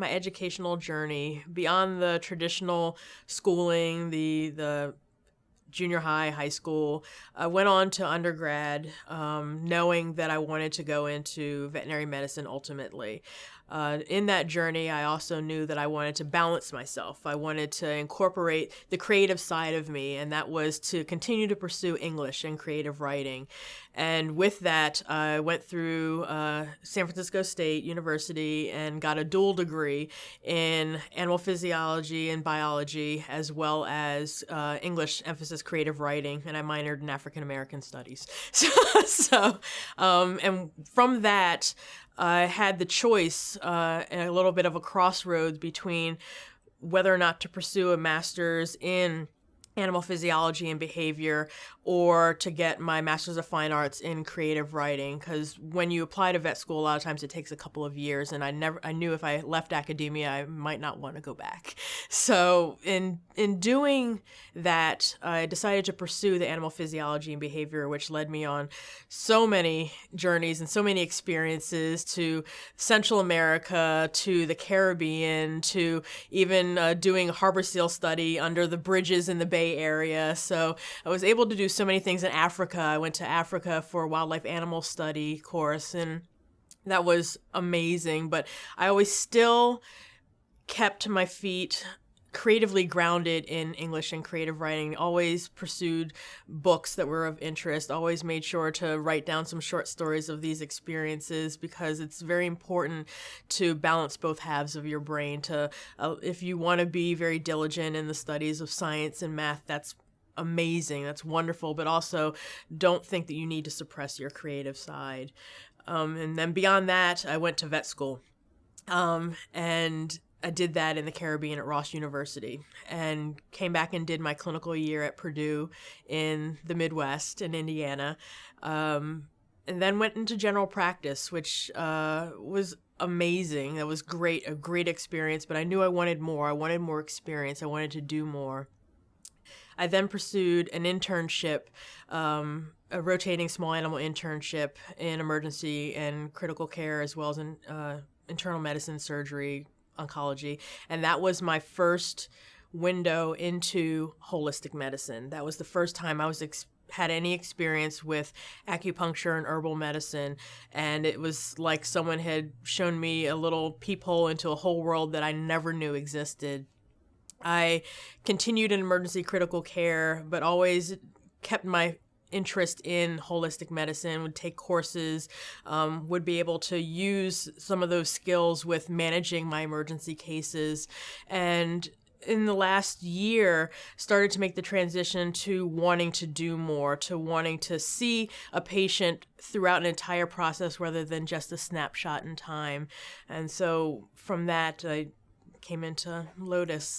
my educational journey beyond the traditional schooling, the junior high, high school. I went on to undergrad, knowing that I wanted to go into veterinary medicine ultimately. In that journey, I also knew that I wanted to balance myself. I wanted to incorporate the creative side of me, and that was to continue to pursue English and creative writing. And with that, I went through San Francisco State University and got a dual degree in animal physiology and biology, as well as English emphasis creative writing, and I minored in African American studies. And from that, I had the choice and a little bit of a crossroads between whether or not to pursue a master's in animal physiology and behavior or to get my master's of fine arts in creative writing, because when you apply to vet school, a lot of times it takes a couple of years, and I knew if I left academia I might not want to go back. So in doing that, I decided to pursue the animal physiology and behavior, which led me on so many journeys and so many experiences to Central America, to the Caribbean, to even doing a harbor seal study under the bridges in the Bay Area. So I was able to do so many things in Africa. I went to Africa for a wildlife animal study course, and that was amazing. But I always still kept my feet creatively grounded in English and creative writing, always pursued books that were of interest, always made sure to write down some short stories of these experiences, because it's very important to balance both halves of your brain. If you want to be very diligent in the studies of science and math, that's amazing, that's wonderful, but also don't think that you need to suppress your creative side. And then beyond that, I went to vet school. And I did that in the Caribbean at Ross University, and came back and did my clinical year at Purdue in the Midwest in Indiana, and then went into general practice, which was amazing. That was great, a great experience, but I knew I wanted more. I wanted more experience. I wanted to do more. I then pursued an internship, a rotating small animal internship in emergency and critical care, as well as in internal medicine, surgery, oncology, and that was my first window into holistic medicine. That was the first time I had any experience with acupuncture and herbal medicine, and it was like someone had shown me a little peephole into a whole world that I never knew existed. I continued in emergency critical care, but always kept my interest in holistic medicine, would take courses, would be able to use some of those skills with managing my emergency cases. And in the last year, started to make the transition to wanting to do more, to wanting to see a patient throughout an entire process rather than just a snapshot in time. And so from that, I came into Lotus.